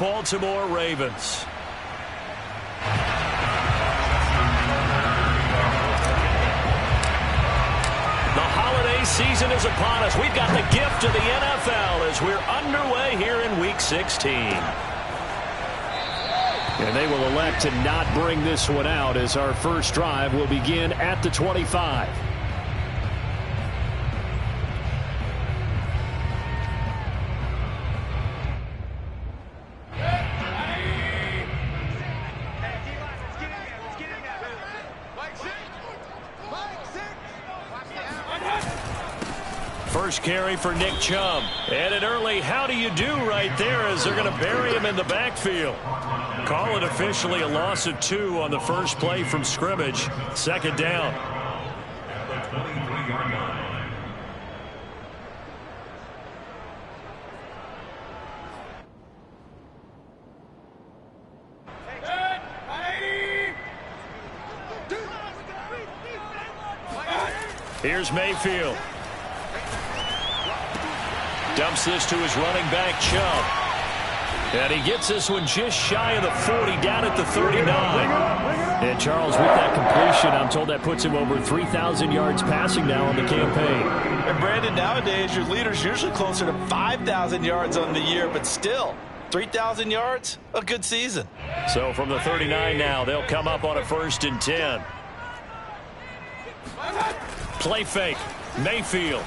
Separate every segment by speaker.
Speaker 1: Baltimore Ravens. The holiday season is upon us. We've got the gift of the NFL as we're underway here in Week 16. And they will elect to not bring this one out as our first drive will begin at the 25. First carry for Nick Chubb. And an early how do you do right there as they're going to bury him in the backfield. Call it officially a loss of 2 on the first play from scrimmage. Second down. Here's Mayfield. Dumps this to his running back, Chubb. And he gets this one just shy of the 40, down at the 39. And Charles, with that completion, I'm told that puts him over 3,000 yards passing now on the campaign.
Speaker 2: And Brandon, nowadays your leader's usually closer to 5,000 yards on the year, but still, 3,000 yards, a good season.
Speaker 1: So from the 39 now, they'll come up on a 1st and 10. Play fake, Mayfield.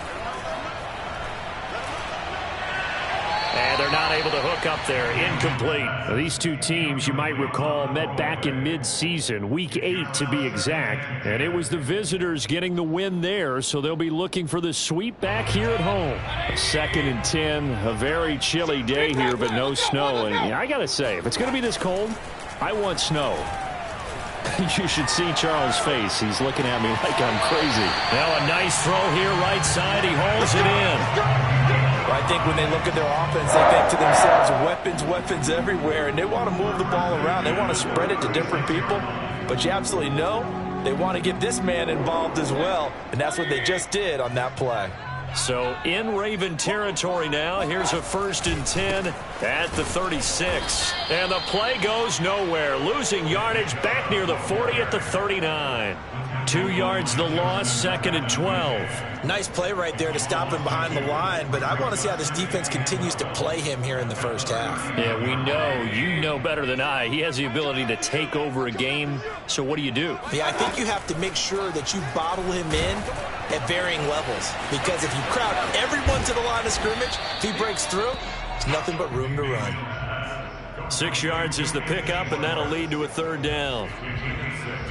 Speaker 1: And they're not able to hook up there. Incomplete. Now, these two teams, you might recall, met back in mid-season, Week 8 to be exact. And it was the visitors getting the win there, so they'll be looking for the sweep back here at home. 2nd and 10, a very chilly day here, but no snow. And I got to say, if it's going to be this cold, I want snow. You should see Charles' face. He's looking at me like I'm crazy. Now a nice throw here, right side. He holds it in.
Speaker 2: I think when they look at their offense, they think to themselves, weapons everywhere, and they want to move the ball around. They want to spread it to different people, but you absolutely know they want to get this man involved as well, and that's what they just did on that play.
Speaker 1: So in Raven territory now. Here's a 1st and 10 at the 36. And the play goes nowhere. Losing yardage back near the 40 at the 39. 2 yards the loss, 2nd and 12.
Speaker 3: Nice play right there to stop him behind the line, but I want to see how this defense continues to play him here in the first half.
Speaker 1: Yeah, we know. You know better than I. He has the ability to take over a game. So what do you do?
Speaker 3: Yeah, I think you have to make sure that you bottle him in at varying levels, because if you crowd everyone to the line of scrimmage, if he breaks through, there's nothing but room to run.
Speaker 1: 6 yards is the pickup, and that'll lead to a 3rd down.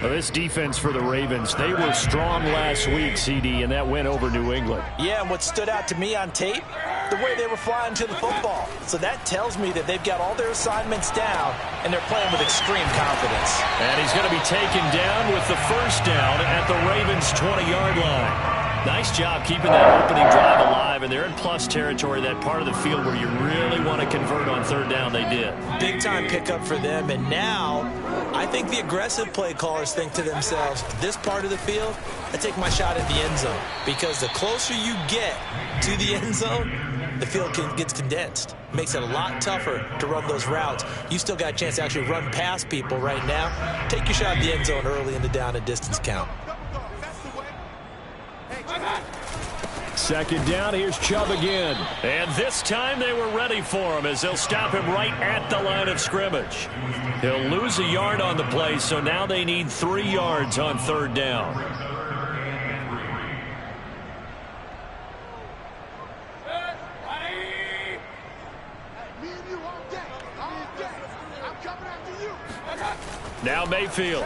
Speaker 1: Well, this defense for the Ravens, they were strong last week, CD, and that went over New England.
Speaker 3: Yeah, and what stood out to me on tape, the way they were flying to the football. So that tells me that they've got all their assignments down, and they're playing with extreme confidence.
Speaker 1: And he's going to be taken down with the 1st down at the Ravens' 20-yard line. Nice job keeping that opening drive alive, and they're in plus territory, that part of the field where you really want to convert on 3rd down. They did.
Speaker 3: Big-time pickup for them, and now I think the aggressive play callers think to themselves, this part of the field, I take my shot at the end zone, because the closer you get to the end zone, the field gets condensed. Makes it a lot tougher to run those routes. You still got a chance to actually run past people right now. Take your shot at the end zone early in the down and distance count.
Speaker 1: 2nd down, here's Chubb again. And this time they were ready for him as they'll stop him right at the line of scrimmage. He'll lose a yard on the play, so now they need 3 yards on 3rd down. Now Mayfield.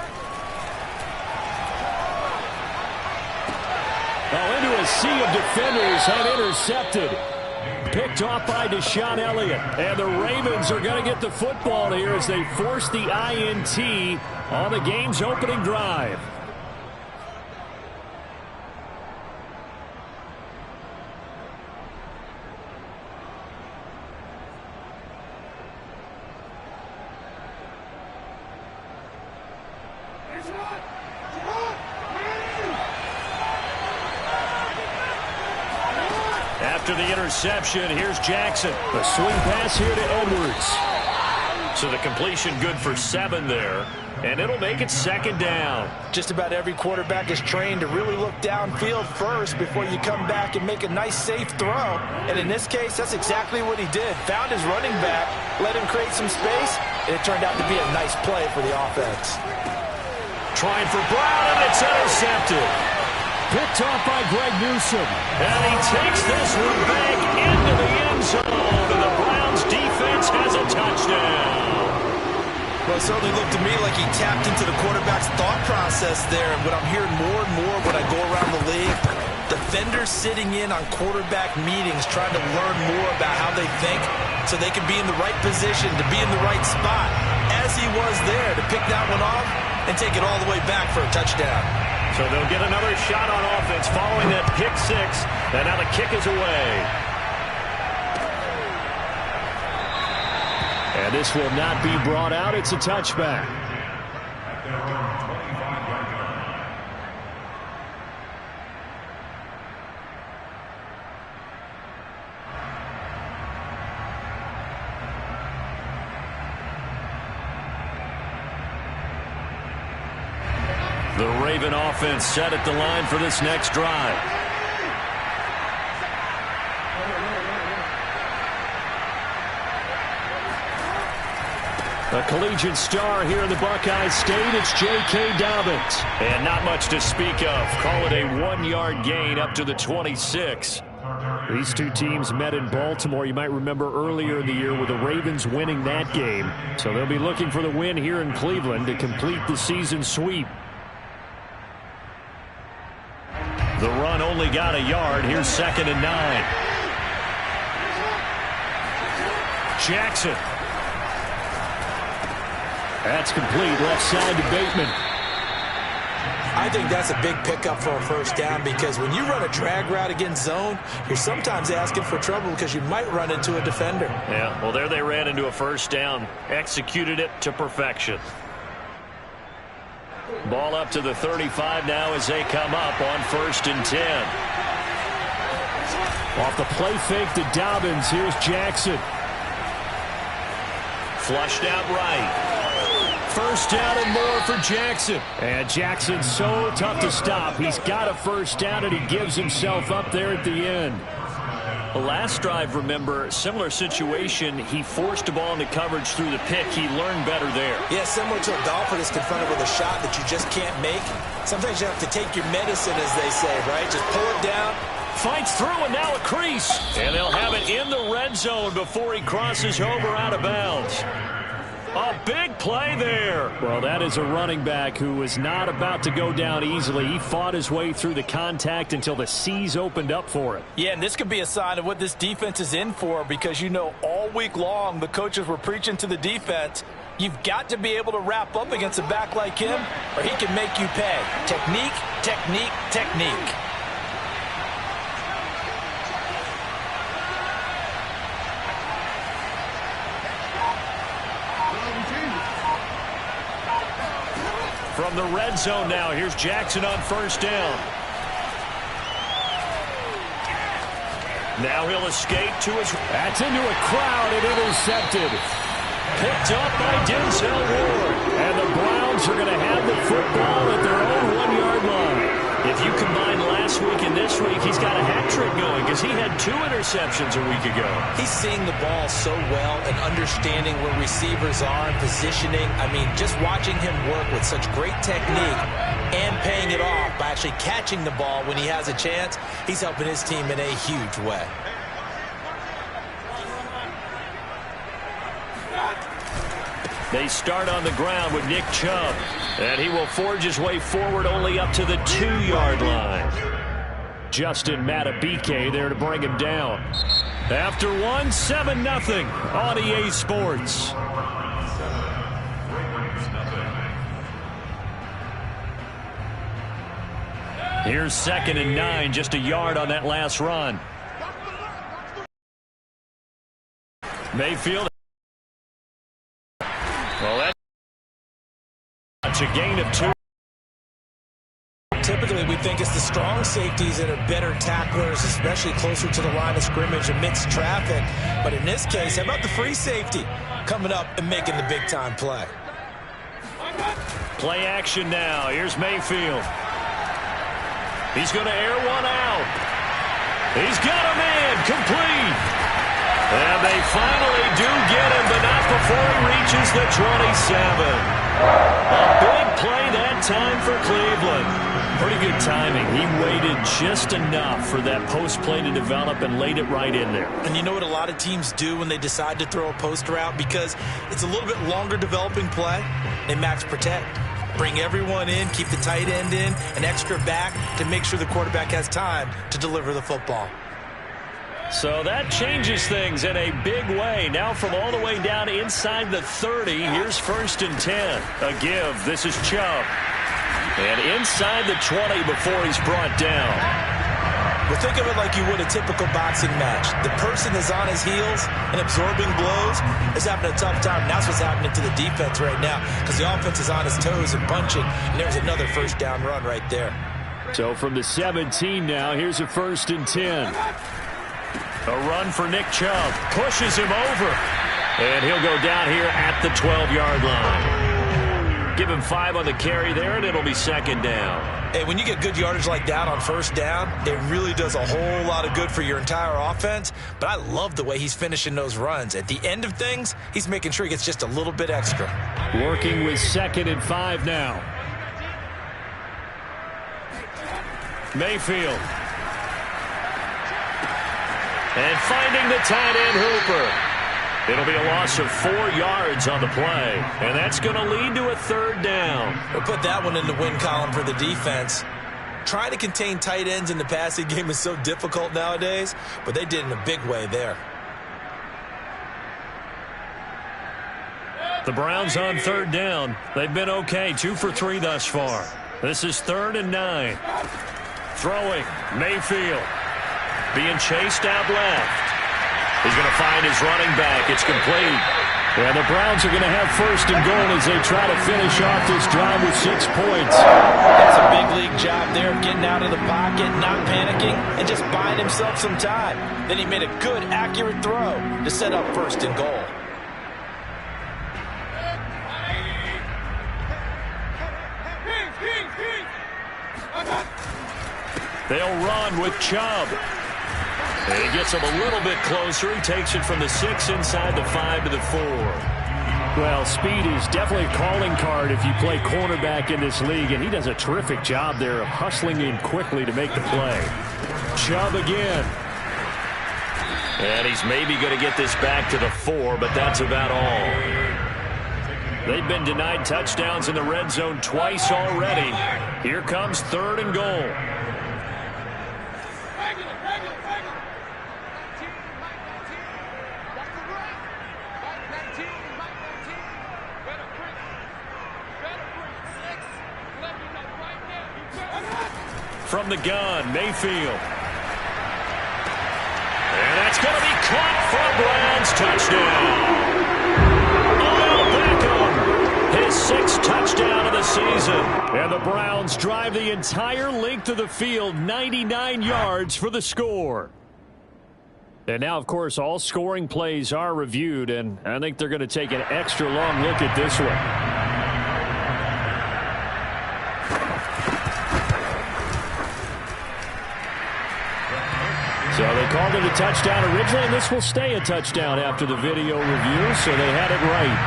Speaker 1: Oh, into a sea of defenders and intercepted. Picked off by Deshaun Elliott. And the Ravens are going to get the football here as they force the INT on the game's opening drive. After the interception, here's Jackson. A swing pass here to Edwards. So the completion good for 7 there. And it'll make it 2nd down.
Speaker 2: Just about every quarterback is trained to really look downfield first before you come back and make a nice, safe throw. And in this case, that's exactly what he did. Found his running back, let him create some space, and it turned out to be a nice play for the offense.
Speaker 1: Trying for Brown, and it's intercepted. Picked off by Greg Newsome. And he takes this one back into the end zone, and the Browns defense has a touchdown.
Speaker 2: Well, it certainly looked to me like he tapped into the quarterback's thought process there. And what I'm hearing more and more when I go around the league, defenders sitting in on quarterback meetings trying to learn more about how they think so they can be in the right position to be in the right spot, as he was there to pick that one off and take it all the way back for a touchdown.
Speaker 1: So they'll get another shot on offense following that pick 6, and now the kick is away. And this will not be brought out. It's a touchback. The Raven offense set at the line for this next drive. A collegiate star here in the Buckeye State, it's J.K. Dobbins. And not much to speak of. Call it a 1-yard gain up to the 26. These two teams met in Baltimore. You might remember earlier in the year with the Ravens winning that game. So they'll be looking for the win here in Cleveland to complete the season sweep. The run only got a yard. Here's 2nd and 9. Jackson. That's complete. Left side to Bateman.
Speaker 3: I think that's a big pickup for a first down because when you run a drag route against zone, you're sometimes asking for trouble because you might run into a defender.
Speaker 1: Yeah, well, there they ran into a first down. Executed it to perfection. Ball up to the 35 now as they come up on 1st and 10. Off the play fake to Dobbins. Here's Jackson. Flushed out right. First down and more for Jackson. And Jackson's so tough to stop. He's got a first down, and he gives himself up there at the end. The last drive, remember, similar situation. He forced a ball into coverage through the pick. He learned better there.
Speaker 3: Yeah, similar to a golfer that's confronted with a shot that you just can't make. Sometimes you have to take your medicine, as they say, right? Just pull it down.
Speaker 1: Fights through, and now a crease. And they'll have it in the red zone before he crosses over out of bounds. A big play there. Well, that is a running back who was not about to go down easily. He fought his way through the contact until the seas opened up for him.
Speaker 2: Yeah, and this could be a sign of what this defense is in for because, you know, all week long the coaches were preaching to the defense, you've got to be able to wrap up against a back like him or he can make you pay. Technique, technique, technique.
Speaker 1: From the red zone now, here's Jackson on first down. Now he'll escape to his... That's into a crowd and intercepted. Picked up by Denzel Ward. And the Browns are going to have the football at their own 1-yard line. If you combine last week and this week, he's got a hat trick going because he had 2 interceptions a week ago.
Speaker 3: He's seeing the ball so well and understanding where receivers are and positioning. I mean, just watching him work with such great technique and paying it off by actually catching the ball when he has a chance, he's helping his team in a huge way.
Speaker 1: They start on the ground with Nick Chubb. And he will forge his way forward only up to the 2-yard line. Justin Matabike there to bring him down. After one, 7-0 on EA Sports. Here's 2nd and 9, just a yard on that last run. Mayfield. Well, that's a gain of 2.
Speaker 3: Typically, we think it's the strong safeties that are better tacklers, especially closer to the line of scrimmage amidst traffic. But in this case, how about the free safety coming up and making the big-time play?
Speaker 1: Play action now. Here's Mayfield. He's going to air one out. He's got a man complete. And they finally do get him, but not before he reaches the 27. A big play that time for Cleveland. Pretty good timing. He waited just enough for that post play to develop and laid it right in there.
Speaker 3: And you know what a lot of teams do when they decide to throw a post route? Because it's a little bit longer developing play, they max protect. Bring everyone in, keep the tight end in, an extra back to make sure the quarterback has time to deliver the football.
Speaker 1: So that changes things in a big way. Now from all the way down inside the 30, here's 1st and 10. A give. This is Chubb. And inside the 20 before he's brought down.
Speaker 3: Well, think of it like you would a typical boxing match. The person is on his heels and absorbing blows is having a tough time. And that's what's happening to the defense right now because the offense is on his toes and punching. And there's another first down run right there.
Speaker 1: So from the 17 now, here's a 1st and 10. A run for Nick Chubb. Pushes him over. And he'll go down here at the 12-yard line. Give him 5 on the carry there, and it'll be 2nd down.
Speaker 3: Hey, when you get good yardage like that on 1st down, it really does a whole lot of good for your entire offense. But I love the way he's finishing those runs. At the end of things, he's making sure he gets just a little bit extra.
Speaker 1: Working with 2nd and 5 now. Mayfield. And finding the tight end Hooper. It'll be a loss of 4 yards on the play. And that's going to lead to a 3rd down.
Speaker 3: We'll put that one in the win column for the defense. Trying to contain tight ends in the passing game is so difficult nowadays, but they did in a big way there.
Speaker 1: The Browns on 3rd down. They've been okay, 2 for 3 thus far. This is 3rd and 9. Throwing, Mayfield. Being chased out left. He's going to find his running back. It's complete. And the Browns are going to have 1st and goal as they try to finish off this drive with 6 points.
Speaker 3: That's a big league job there of getting out of the pocket, not panicking, and just buying himself some time. Then he made a good, accurate throw to set up 1st and goal.
Speaker 1: They'll run with Chubb. And he gets him a little bit closer. He takes it from the 6 inside the 5 to the 4. Well, speed is definitely a calling card if you play cornerback in this league, and he does a terrific job there of hustling in quickly to make the play. Chubb again. And he's maybe going to get this back to the 4, but that's about all. They've been denied touchdowns in the red zone twice already. Here comes 3rd and goal. From the gun, Mayfield. And that's going to be caught for Browns touchdown. Odell Beckham, his 6th touchdown of the season. And the Browns drive the entire length of the field, 99 yards for the score. And now, of course, all scoring plays are reviewed, and I think they're going to take an extra long look at this one. So they called it a touchdown originally, and this will stay a touchdown after the video review, so they had it right.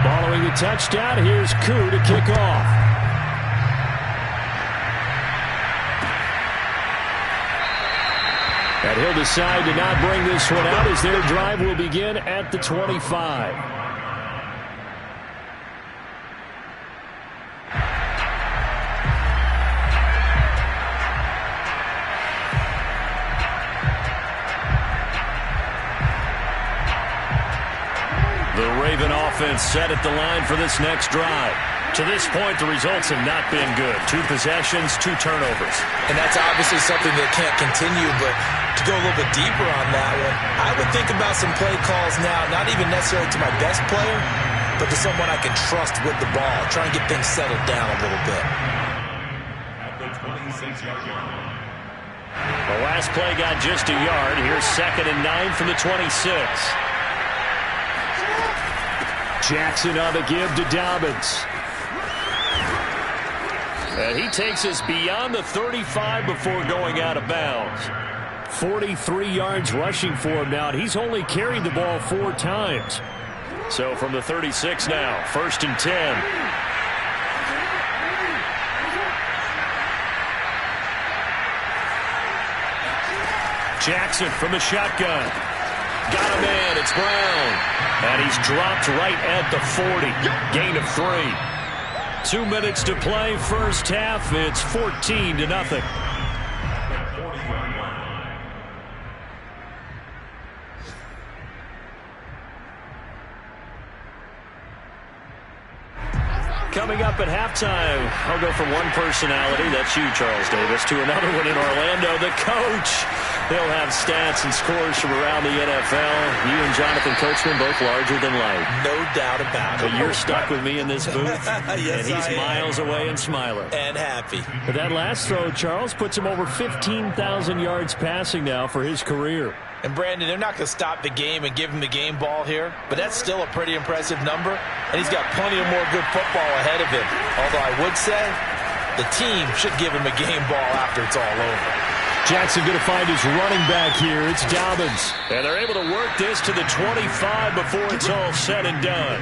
Speaker 1: Following the touchdown, here's Koo to kick off. And he'll decide to not bring this one out as their drive will begin at the 25. Offense set at the line for this next drive. To this point, the results have not been good. 2 possessions, 2 turnovers.
Speaker 3: And that's obviously something that can't continue, but to go a little bit deeper on that one, I would think about some play calls now, not even necessarily to my best player, but to someone I can trust with the ball. Try and get things settled down a little bit.
Speaker 1: The last play got just a yard. Here's 2nd and 9 from the 26. Jackson on the give to Dobbins. And he takes us beyond the 35 before going out of bounds. 43 yards rushing for him now, and he's only carried the ball 4 times. So from the 36 now, 1st and 10. Jackson from the shotgun. Got a man, it's Brown. And he's dropped right at the 40. Gain of 3. 2 minutes to play, first half. It's 14-0. Coming up at halftime, I'll go from one personality, that's you, Charles Davis, to another one in Orlando, the coach. He'll have stats and scores from around the NFL. You and Jonathan Coachman both larger than life.
Speaker 3: No doubt about it.
Speaker 1: But you're stuck with me in this booth,
Speaker 3: yes,
Speaker 1: and he's miles away and smiling.
Speaker 3: And happy.
Speaker 1: But that last throw, Charles, puts him over 15,000 yards passing now for his career.
Speaker 2: And, Brandon, they're not going to stop the game and give him the game ball here, but that's still a pretty impressive number, and he's got plenty of more good football ahead of him. Although I would say the team should give him a game ball after it's all over.
Speaker 1: Jackson going to find his running back here. It's Dobbins. And they're able to work this to the 25 before it's all said and done.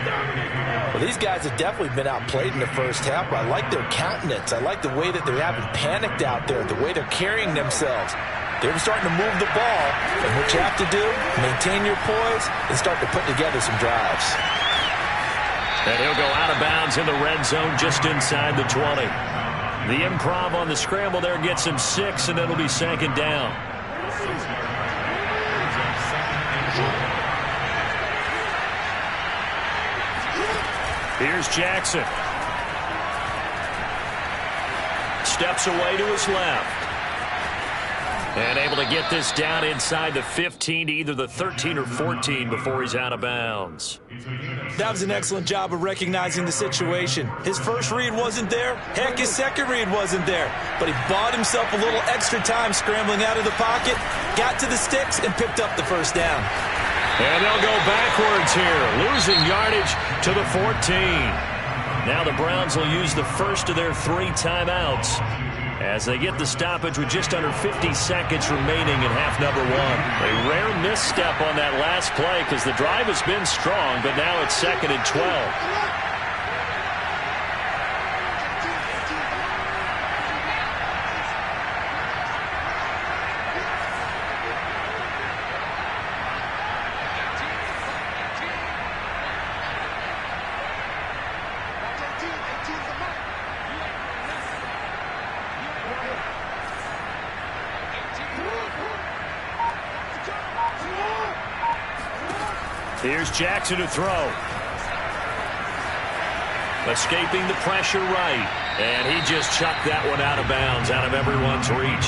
Speaker 2: Well, these guys have definitely been outplayed in the first half. I like their countenance. I like the way that they haven't panicked out there, the way they're carrying themselves. They're starting to move the ball, and what you have to do, maintain your poise and start to put together some drives.
Speaker 1: And he'll go out of bounds in the red zone just inside the 20. The improv on the scramble there gets him 6, and it'll be 2nd down. Here's Jackson. Steps away to his left. And able to get this down inside the 15 to either the 13 or 14 before he's out of bounds.
Speaker 3: That was an excellent job of recognizing the situation. His first read wasn't there. Heck, his second read wasn't there. But he bought himself a little extra time scrambling out of the pocket, got to the sticks, and picked up the first down.
Speaker 1: And they'll go backwards here, losing yardage to the 14. Now the Browns will use the first of their 3 timeouts as they get the stoppage with just under 50 seconds remaining in half number 1. A rare misstep on that last play because the drive has been strong, but now it's 2nd and 12. Here's Jackson to throw. Escaping the pressure right. And he just chucked that one out of bounds, out of everyone's reach.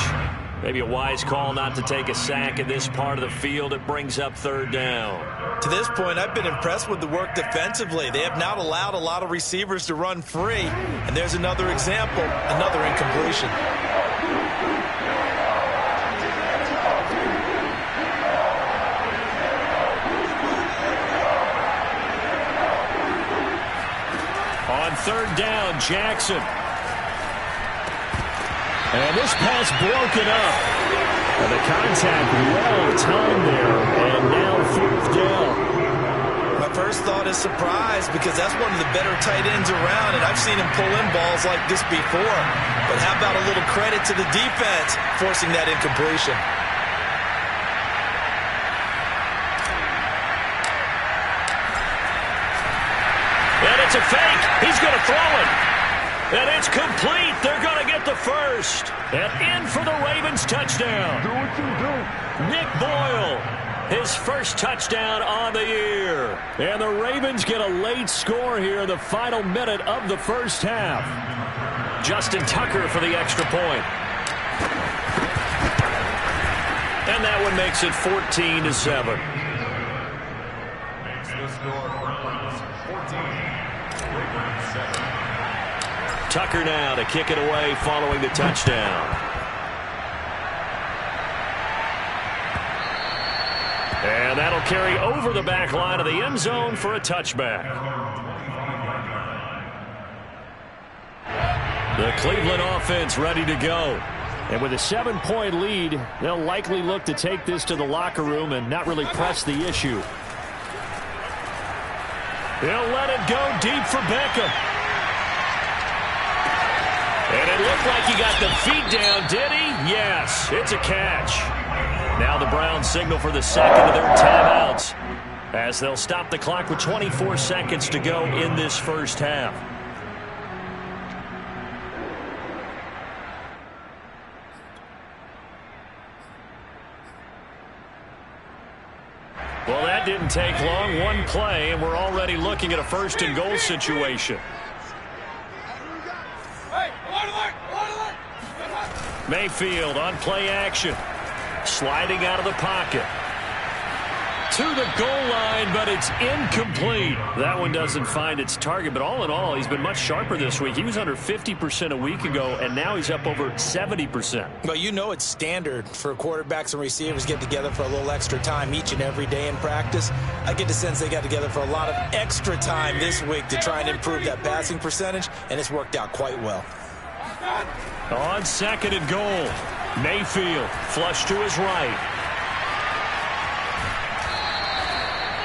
Speaker 1: Maybe a wise call not to take a sack in this part of the field. It brings up 3rd down.
Speaker 3: To this point, I've been impressed with the work defensively. They have not allowed a lot of receivers to run free. And there's another example, another incompletion.
Speaker 1: On 3rd down, Jackson. And this pass broken up. And the contact well timed there. And now 4th down.
Speaker 3: My first thought is surprise because that's one of the better tight ends around, and I've seen him pull in balls like this before. But how about a little credit to the defense forcing that incompletion?
Speaker 1: And it's a fake. He's going to throw it. And it's complete. They're going to get the first. And in for the Ravens touchdown. Nick Boyle, his first touchdown on the year. And the Ravens get a late score here in the final minute of the first half. Justin Tucker for the extra point. And that one makes it 14-7.
Speaker 4: The score, Browns 14, Ravens 7.
Speaker 1: Tucker now to kick it away following the touchdown. And that'll carry over the back line of the end zone for a touchback. The Cleveland offense ready to go. And with a 7-point lead, they'll likely look to take this to the locker room and not really press the issue. He'll let it go deep for Beckham. And it looked like he got the feet down, did he? Yes, it's a catch. Now the Browns signal for the second of their timeouts as they'll stop the clock with 24 seconds to go in this first half. Well, that didn't take long. One play, and we're already looking at a first-and-goal situation. Mayfield on play action. Sliding out of the pocket. To the goal line, but it's incomplete. That one doesn't find its target, but all in all, he's been much sharper this week. He was under 50% a week ago, and now he's up over 70%.
Speaker 3: Well, you know it's standard for quarterbacks and receivers get together for a little extra time each and every day in practice. I get the sense they got together for a lot of extra time this week to try and improve that passing percentage, and it's worked out quite well.
Speaker 1: On second and goal, Mayfield flush to his right.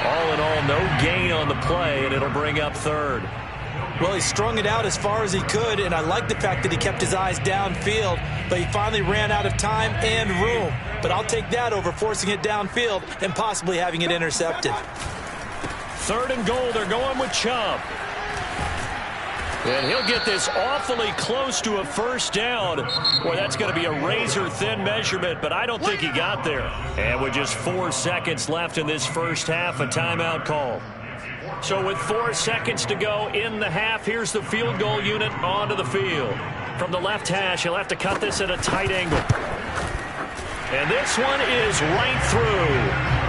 Speaker 1: All in all, no gain on the play, and it'll bring up third.
Speaker 3: Well, he strung it out as far as he could, and I like the fact that he kept his eyes downfield, but he finally ran out of time and room. But I'll take that over forcing it downfield and possibly having it intercepted.
Speaker 1: Third and goal, they're going with Chubb. And he'll get this awfully close to a first down. Boy, that's going to be a razor-thin measurement, but I don't think he got there. And with just 4 seconds left in this first half, a timeout call. So with 4 seconds to go in the half, here's the field goal unit onto the field. From the left hash, he'll have to cut this at a tight angle. And this one is right through.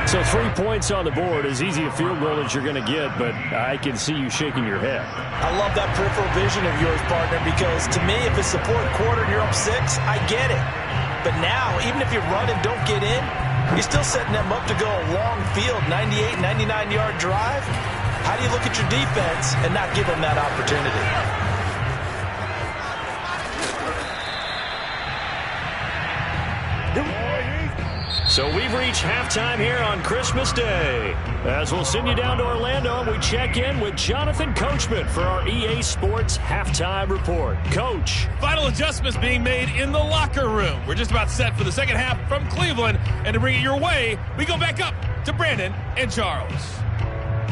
Speaker 1: So 3 points on the board, as easy a field goal as you're going to get, but I can see you shaking your head.
Speaker 3: I love that peripheral vision of yours, partner, because to me, if it's the fourth quarter and you're up 6, I get it. But now, even if you run and don't get in, you're still setting them up to go a long field, 98, 99-yard drive. How do you look at your defense and not give them that opportunity?
Speaker 1: So we've reached halftime here on Christmas Day. As we'll send you down to Orlando, and we check in with Jonathan Coachman for our EA Sports Halftime Report. Coach.
Speaker 5: Final adjustments being made in the locker room. We're just about set for the second half from Cleveland. And to bring it your way, we go back up to Brandon and Charles.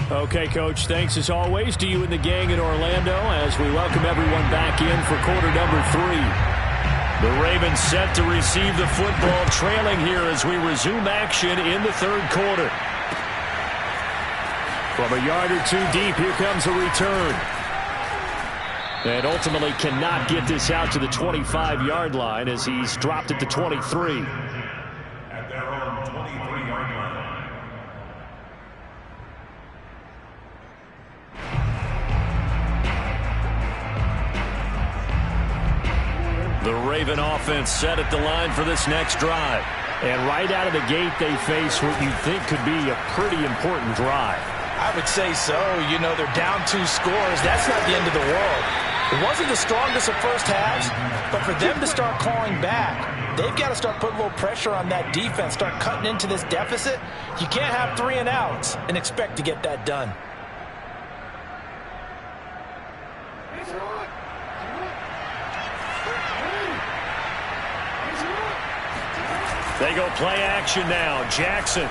Speaker 1: Okay, Coach, thanks as always to you and the gang in Orlando as we welcome everyone back in for quarter number 3. The Ravens set to receive the football, trailing here as we resume action in the third quarter. From a yard or two deep, here comes a return. And ultimately cannot get this out to the 25-yard line as he's dropped at the 23.
Speaker 4: At their own 23-yard line.
Speaker 1: The Raven offense set at the line for this next drive. And right out of the gate, they face what you think could be a pretty important drive.
Speaker 3: I would say so. You know, they're down 2 scores. That's not the end of the world. It wasn't the strongest of first halves, but for them to start clawing back, they've got to start putting a little pressure on that defense, start cutting into this deficit. You can't have 3 and outs and expect to get that done.
Speaker 1: They go play action now. Jackson.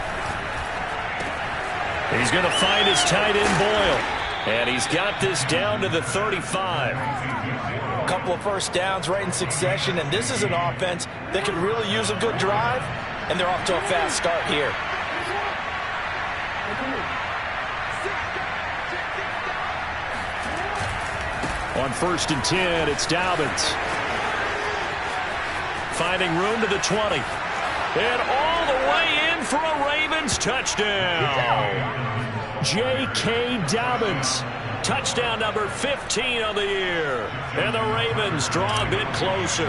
Speaker 1: He's going to find his tight end, Boyle. And he's got this down to the 35.
Speaker 3: A couple of first downs right in succession, and this is an offense that could really use a good drive, and they're off to a fast start here.
Speaker 1: On 1st and 10, it's Dobbins. Finding room to the 20. And all the way in for a Ravens touchdown. J.K. Dobbins. Touchdown number 15 on the year. And the Ravens draw a bit closer.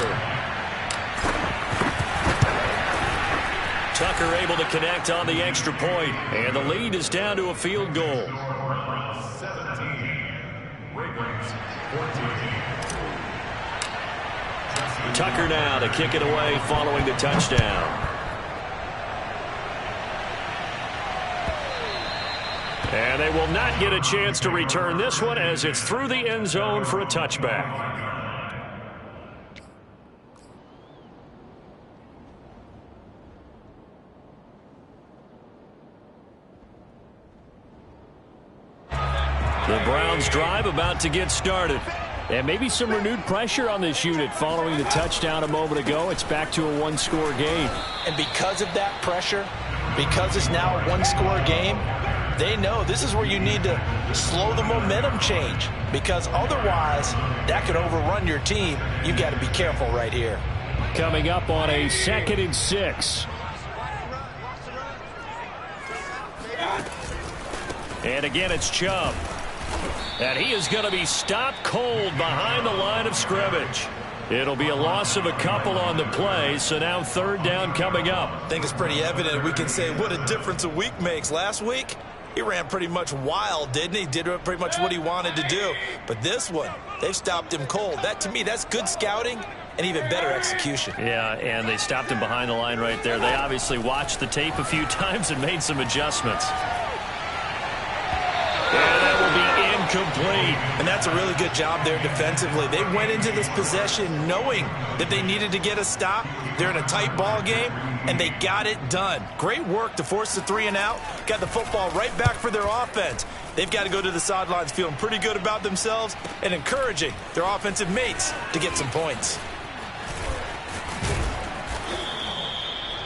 Speaker 1: Tucker able to connect on the extra point. And the lead is down to a field goal.
Speaker 4: 17. Ravens 14.
Speaker 1: Tucker now to kick it away following the touchdown. And they will not get a chance to return this one as it's through the end zone for a touchback. The Browns drive about to get started. And maybe some renewed pressure on this unit following the touchdown a moment ago. It's back to a one-score game.
Speaker 3: And because of that pressure, because it's now a one-score game, they know this is where you need to slow the momentum change, because otherwise that could overrun your team. You've got to be careful right here.
Speaker 1: Coming up on a 2nd and 6. And again, it's Chubb. And he is going to be stopped cold behind the line of scrimmage. It'll be a loss of a couple on the play, so now 3rd down coming up.
Speaker 3: I think it's pretty evident. We can say what a difference a week makes. Last week, he ran pretty much wild, didn't he? Did pretty much what he wanted to do. But this one, they've stopped him cold. That, to me, that's good scouting and even better execution.
Speaker 1: Yeah, and they stopped him behind the line right there. They obviously watched the tape a few times and made some adjustments. And that will be incomplete.
Speaker 3: And that's a really good job there defensively. They went into this possession knowing that they needed to get a stop. They're in a tight ball game, and they got it done. Great work to force the 3 and out. Got the football right back for their offense. They've got to go to the sidelines feeling pretty good about themselves and encouraging their offensive mates to get some points.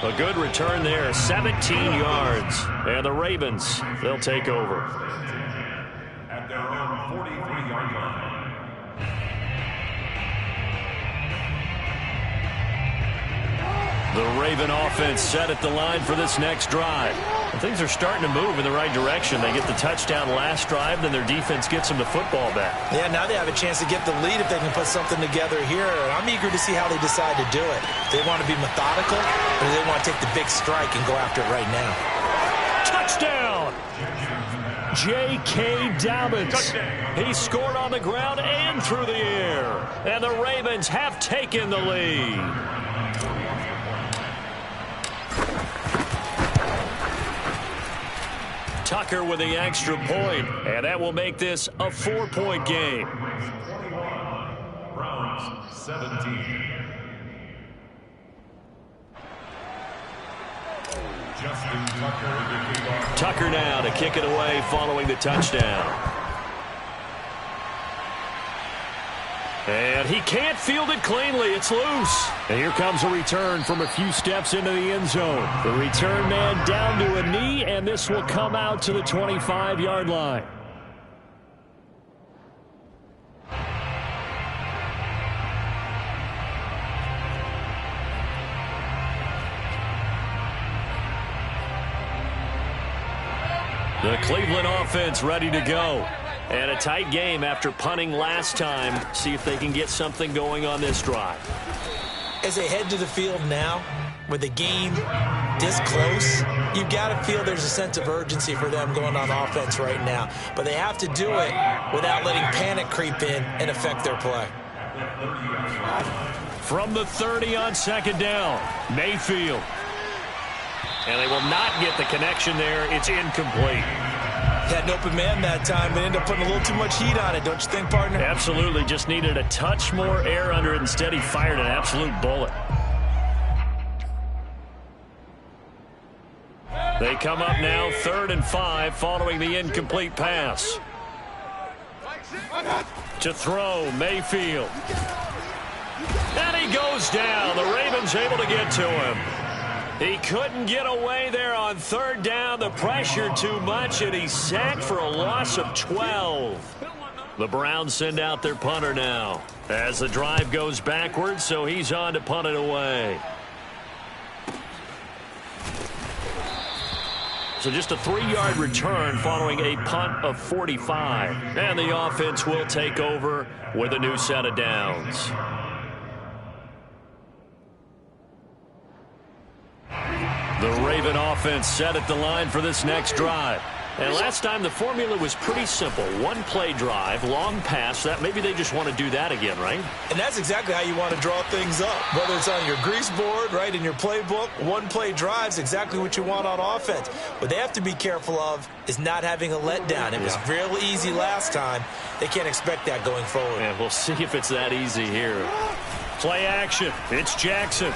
Speaker 1: A good return there, 17 yards. And the Ravens, they'll take over.
Speaker 4: At their own 43-yard line.
Speaker 1: The Raven offense set at the line for this next drive. And things are starting to move in the right direction. They get the touchdown last drive, then their defense gets them the football back.
Speaker 3: Yeah, now they have a chance to get the lead if they can put something together here. I'm eager to see how they decide to do it. They want to be methodical, or they want to take the big strike and go after it right now.
Speaker 1: Touchdown! J.K. Dobbins. He scored on the ground and through the air. And the Ravens have taken the lead. Tucker with the extra point, and that will make this a 4-point game.
Speaker 4: 21, Browns 17. Justin Tucker with the kickoff.
Speaker 1: Tucker now to kick it away following the touchdown. And he can't field it cleanly. It's loose. And here comes a return from a few steps into the end zone. The return man down to a knee, and this will come out to the 25-yard line. The Cleveland offense ready to go. And a tight game after punting last time. See if they can get something going on this drive.
Speaker 3: As they head to the field now, with the game this close, you've got to feel there's a sense of urgency for them going on offense right now. But they have to do it without letting panic creep in and affect their play.
Speaker 1: From the 30 on 2nd down, Mayfield. And they will not get the connection there. It's incomplete.
Speaker 3: Had an open man that time, but ended up putting a little too much heat on it, don't you think, partner?
Speaker 1: Absolutely. Just needed a touch more air under it. Instead, he fired an absolute bullet. They come up now 3rd and 5 following the incomplete pass. To throw, Mayfield. And he goes down. The Ravens able to get to him. He couldn't get away there on 3rd down. The pressure too much, and he's sacked for a loss of 12. The Browns send out their punter now as the drive goes backwards, so he's on to punt it away. So just a 3-yard return following a punt of 45. And the offense will take over with a new set of downs. The Raven offense set at the line for this next drive. And last time the formula was pretty simple. One-play drive, long pass. That maybe they just want to do that again, right?
Speaker 3: And that's exactly how you want to draw things up. Whether it's on your grease board, right, in your playbook, one-play drive's exactly what you want on offense. What they have to be careful of is not having a letdown. It was real easy last time. They can't expect that going forward.
Speaker 1: And we'll see if it's that easy here. Play action. It's Jackson.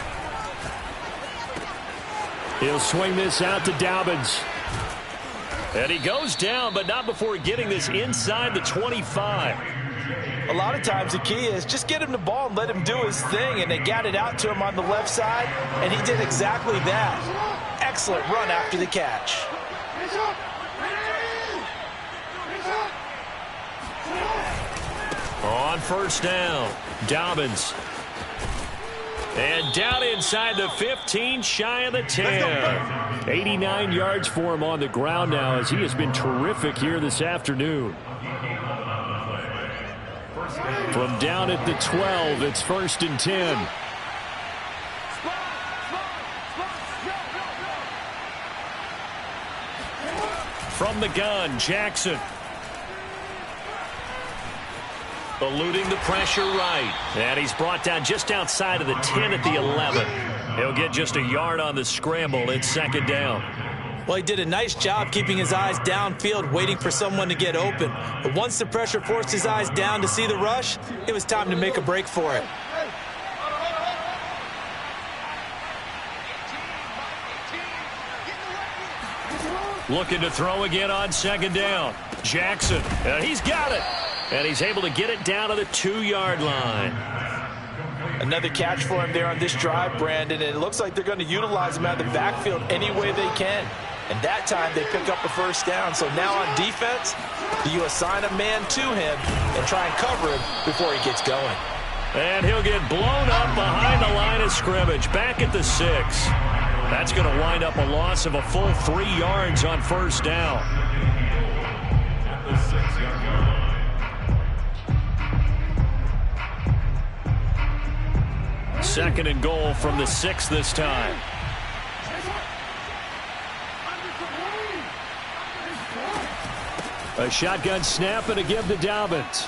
Speaker 1: He'll swing this out to Dobbins. And he goes down, but not before getting this inside the 25.
Speaker 2: A lot of times the key is just get him the ball and let him do his thing, and they got it out to him on the left side, and he did exactly that. Excellent run after the catch.
Speaker 1: On first down, Dobbins. And down inside the 15, shy of the 10. 89 yards for him on the ground now as he has been terrific here this afternoon. From down at the 12, it's 1st and 10. From the gun, Jackson. Eluding the pressure right. And he's brought down just outside of the 10 at the 11. He'll get just a yard on the scramble. It's 2nd down.
Speaker 3: Well, he did a nice job keeping his eyes downfield, waiting for someone to get open. But once the pressure forced his eyes down to see the rush, it was time to make a break for it.
Speaker 1: Looking to throw again on 2nd down. Jackson, he's got it. And he's able to get it down to the 2-yard line.
Speaker 2: Another catch for him there on this drive, Brandon. And it looks like they're going to utilize him out of the backfield any way they can. And that time they pick up a 1st down. So now on defense, you assign a man to him and try and cover him before he gets going.
Speaker 1: And he'll get blown up behind the line of scrimmage, back at the 6. That's going to wind up a loss of a full 3 yards on 1st down. Second and goal from the 6 this time. A shotgun snap and a give to Dobbins.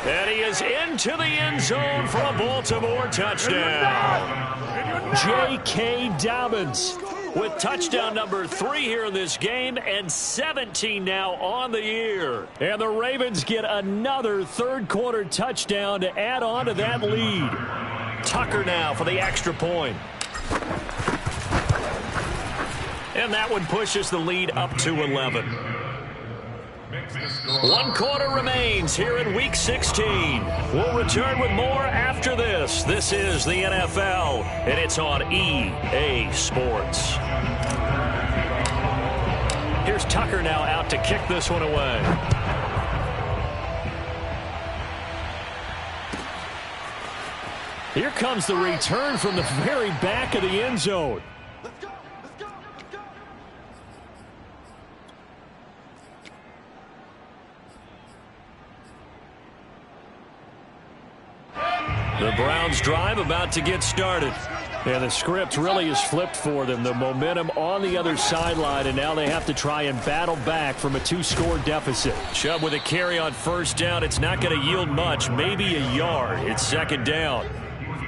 Speaker 1: And he is into the end zone for a Baltimore touchdown. J.K. Dobbins with touchdown number 3 here in this game and 17 now on the year. And the Ravens get another third-quarter touchdown to add on to that lead. Tucker now for the extra point. And that one pushes the lead up to 11. 1 quarter remains here in Week 16. We'll return with more after this. This is the NFL, and it's on EA Sports. Here's Tucker now out to kick this one away. Here comes the return from the very back of the end zone. The Browns drive about to get started. And the script really is flipped for them. The momentum on the other sideline, and now they have to try and battle back from a 2-score deficit. Chubb with a carry on 1st down. It's not going to yield much, maybe a yard. It's 2nd down.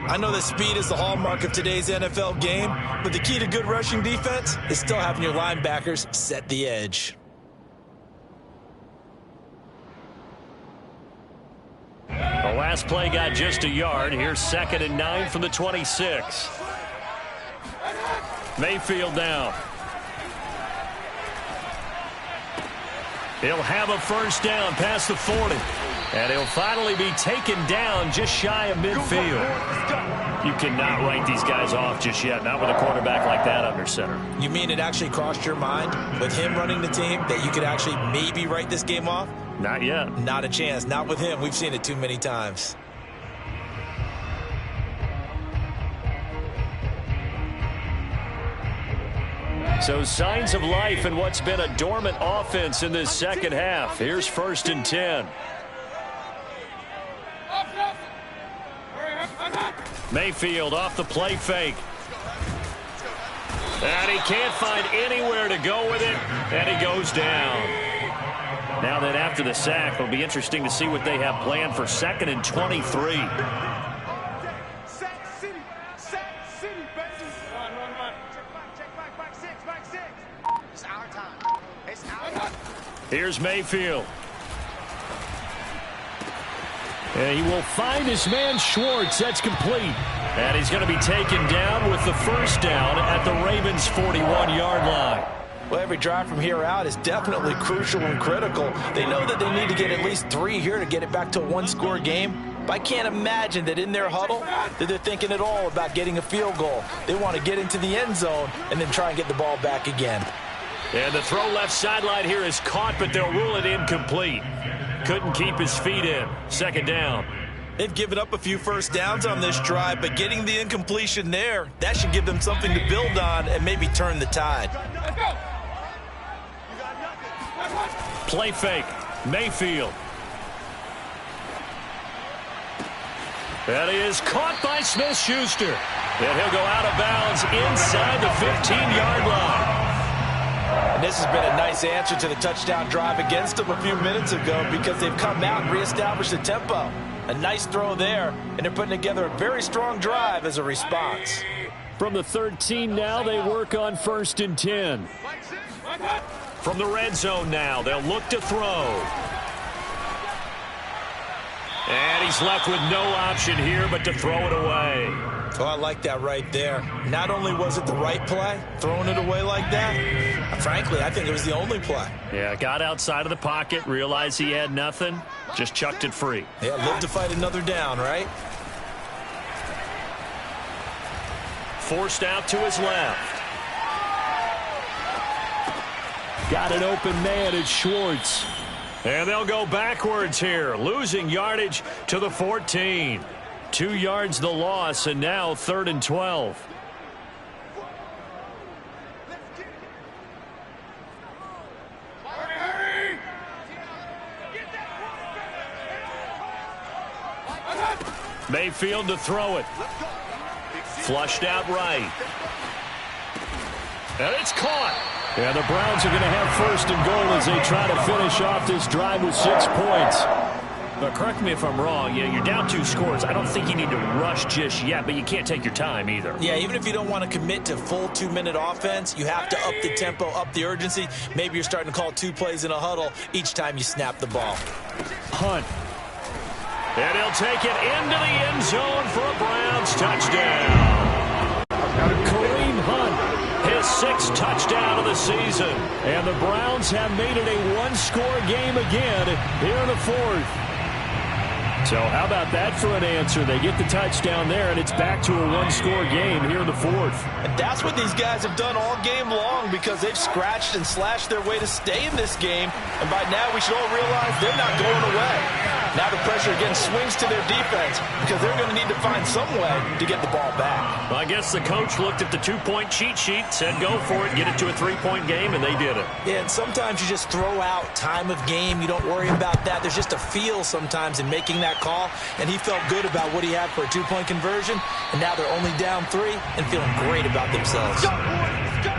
Speaker 3: I know that speed is the hallmark of today's NFL game, but the key to good rushing defense is still having your linebackers set the edge.
Speaker 1: The last play got just a yard. Here's 2nd and 9 from the 26. Mayfield now. He'll have a 1st down past the 40. And he'll finally be taken down just shy of midfield. You cannot write these guys off just yet, not with a quarterback like that under center.
Speaker 3: You mean it actually crossed your mind with him running the team that you could actually maybe write this game off?
Speaker 1: Not yet.
Speaker 3: Not a chance. Not with him. We've seen it too many times.
Speaker 1: So signs of life in what's been a dormant offense in this second half. Here's 1st and 10. Mayfield off the play fake. And he can't find anywhere to go with it, and he goes down. Now that after the sack, it'll be interesting to see what they have planned for 2nd and 23. Here's Mayfield. And he will find his man Schwartz. That's complete. And he's going to be taken down with the 1st down at the Ravens' 41-yard line.
Speaker 2: Well, every drive from here out is definitely crucial and critical. They know that they need to get at least 3 here to get it back to a one-score game. But I can't imagine that in their huddle that they're thinking at all about getting a field goal. They want to get into the end zone and then try and get the ball back again.
Speaker 1: And the throw left sideline here is caught, but they'll rule it incomplete. Couldn't keep his feet in. 2nd down.
Speaker 3: They've given up a few first downs on this drive, but getting the incompletion there, that should give them something to build on and maybe turn the tide.
Speaker 1: Play fake. Mayfield. And he is caught by Smith-Schuster. And he'll go out of bounds inside the 15-yard line.
Speaker 2: And this has been a nice answer to the touchdown drive against them a few minutes ago because they've come out and reestablished the tempo. A nice throw there, and they're putting together a very strong drive as a response.
Speaker 1: From the 13 now, they work on 1st and 10. From the red zone now, they'll look to throw. And he's left with no option here but to throw it away.
Speaker 3: Oh, I like that right there. Not only was it the right play, throwing it away like that, frankly, I think it was the only play.
Speaker 1: Yeah, got outside of the pocket, realized he had nothing, just chucked it free.
Speaker 3: Yeah, live to fight another down, right?
Speaker 1: Forced out to his left. Got an open man at Schwartz. And they'll go backwards here, losing yardage to the 14. 2 yards the loss, and now 3rd and 12. Mayfield to throw it. Flushed out right. And it's caught. And the Browns are going to have 1st and goal as they try to finish off this drive with 6 points. But correct me if I'm wrong. Yeah, you're down 2 scores. I don't think you need to rush just yet, but you can't take your time either.
Speaker 3: Yeah, even if you don't want to commit to full 2-minute offense, you have to up the tempo, up the urgency. Maybe you're starting to call 2 plays in a huddle each time you snap the ball.
Speaker 1: Hunt. And he'll take it into the end zone for a Browns touchdown. Kareem Hunt, his 6th touchdown of the season. And the Browns have made it a one-score game again here in the 4th. So how about that for an answer? They get the touchdown there, and it's back to a one-score game here in the 4th.
Speaker 2: And that's what these guys have done all game long because they've scratched and slashed their way to stay in this game. And by now, we should all realize they're not going away. Now the pressure again swings to their defense because they're going to need to find some way to get the ball back.
Speaker 1: Well, I guess the coach looked at the 2-point cheat sheet, said go for it, get it to a 3-point game, and they did it.
Speaker 3: Yeah, and sometimes you just throw out time of game. You don't worry about that. There's just a feel sometimes in making that call, and he felt good about what he had for a 2-point conversion, and now they're only down 3 and feeling great about themselves.
Speaker 2: Go, boys, go!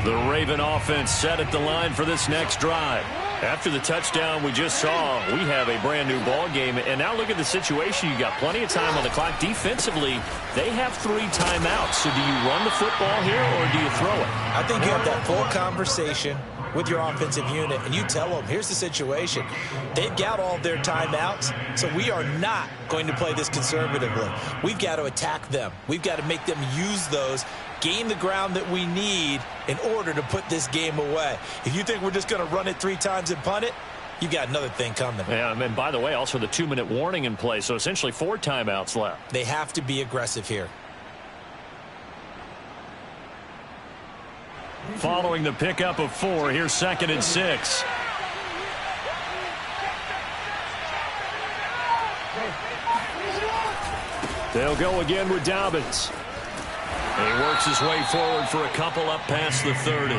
Speaker 1: The Raven offense set at the line for this next drive. After the touchdown we just saw, we have a brand new ball game. And now look at the situation. You got plenty of time on the clock. Defensively, they have 3 timeouts. So do you run the football here or do you throw it?
Speaker 3: I think you have that full conversation with your offensive unit, and you tell them, here's the situation. They've got all their timeouts, so we are not going to play this conservatively. We've got to attack them. We've got to make them use those, gain the ground that we need in order to put this game away. If you think we're just going to run it 3 times and punt it, you got another thing coming.
Speaker 1: Yeah, and by the way, also the 2-minute warning in play, so essentially 4 timeouts left.
Speaker 3: They have to be aggressive here.
Speaker 1: following the pickup of 4. Here's 2nd and 6. They'll go again with Dobbins. And he works his way forward for a couple up past the 30.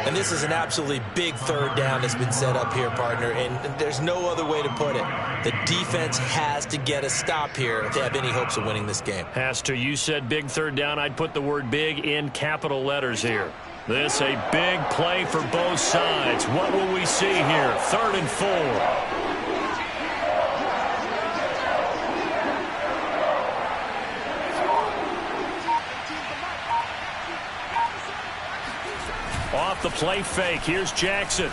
Speaker 3: And this is an absolutely big 3rd down that's been set up here, partner, and there's no other way to put it. The defense has to get a stop here if they have any hopes of winning this game.
Speaker 1: Has to. You said big 3rd down. I'd put the word big in capital letters here. This a big play for both sides. What will we see here? 3rd and 4. Off the play fake. Here's Jackson.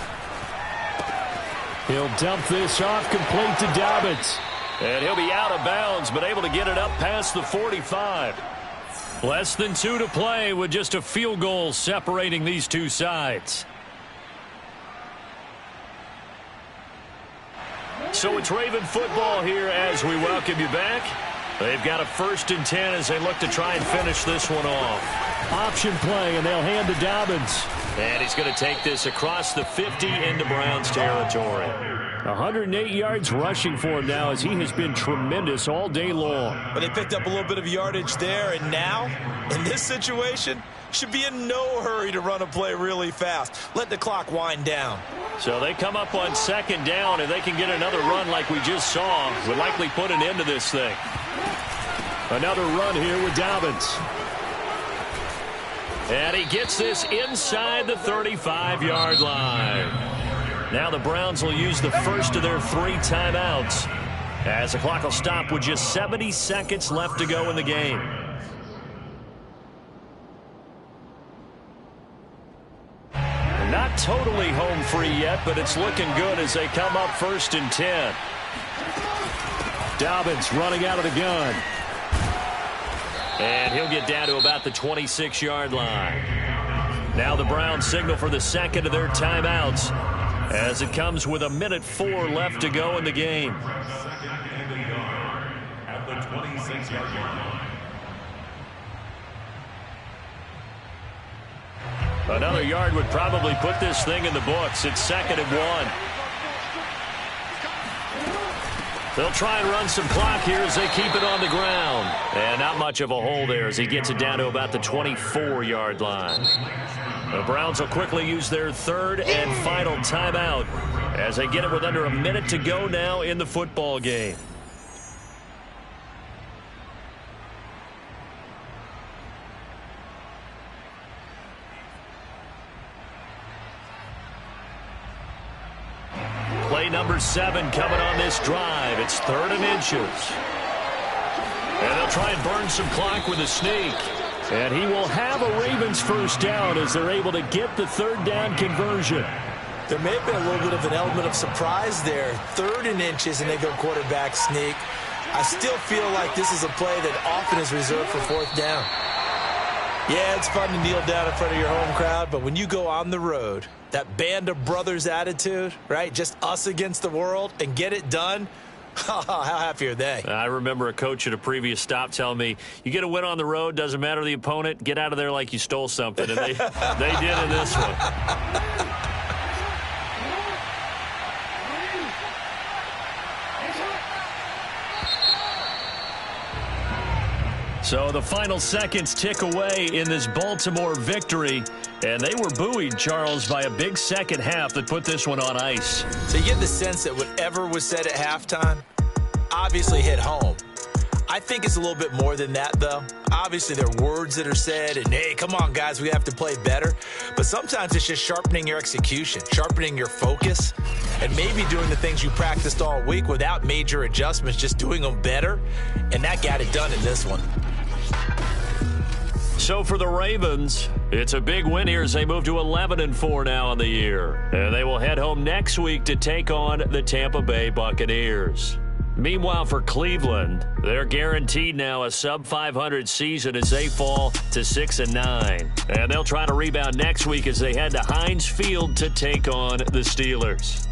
Speaker 1: He'll dump this off complete to Dobbins. And he'll be out of bounds, but able to get it up past the 45. Less than 2 to play with just a field goal separating these two sides. So it's Raven football here as we welcome you back. They've got a 1st and 10 as they look to try and finish this one off. Option play, and they'll hand to Dobbins. And he's going to take this across the 50 into Browns territory. 108 yards rushing for him now as he has been tremendous all day long.
Speaker 3: But they picked up a little bit of yardage there, and now, in this situation, should be in no hurry to run a play really fast. Let the clock wind down.
Speaker 1: So they come up on 2nd down, and they can get another run like we just saw. Would likely put an end to this thing. Another run here with Dobbins. And he gets this inside the 35-yard line. Now the Browns will use the first of their 3 timeouts as the clock will stop with just 70 seconds left to go in the game. Not totally home free yet, but it's looking good as they come up 1st and 10. Dobbins running out of the gun. And he'll get down to about the 26-yard line. Now the Browns signal for the 2nd of their timeouts as it comes with 1:04 left to go in the game.
Speaker 4: 2nd and a yard at the 26-yard line.
Speaker 1: Another yard would probably put this thing in the books. It's 2nd and 1. They'll try and run some clock here as they keep it on the ground. And not much of a hole there as he gets it down to about the 24-yard line. The Browns will quickly use their 3rd and final timeout as they get it with under a minute to go now in the football game. Play number 7 coming on this drive. It's 3rd and inches. And they'll try and burn some clock with a sneak. And he will have a Ravens 1st down as they're able to get the 3rd down conversion.
Speaker 3: There may have been a little bit of an element of surprise there. 3rd and inches, and they go quarterback sneak. I still feel like this is a play that often is reserved for 4th down. Yeah, it's fun to kneel down in front of your home crowd, but when you go on the road, that band of brothers attitude, right? Just us against the world and get it done. How happy are they?
Speaker 1: I remember a coach at a previous stop telling me, you get a win on the road, doesn't matter the opponent, get out of there like you stole something. And they did in this one. So the final seconds tick away in this Baltimore victory. And they were buoyed, Charles, by a big 2nd half that put this one on ice.
Speaker 3: So you get the sense that whatever was said at halftime obviously hit home. I think it's a little bit more than that, though. Obviously, there are words that are said, and, hey, come on, guys, we have to play better. But sometimes it's just sharpening your execution, sharpening your focus, and maybe doing the things you practiced all week without major adjustments, just doing them better. And that got it done in this one.
Speaker 1: So for the Ravens, it's a big win here as they move to 11-4 now on the year. And they will head home next week to take on the Tampa Bay Buccaneers. Meanwhile, for Cleveland, they're guaranteed now a sub-500 season as they fall to 6-9. And they'll try to rebound next week as they head to Heinz Field to take on the Steelers.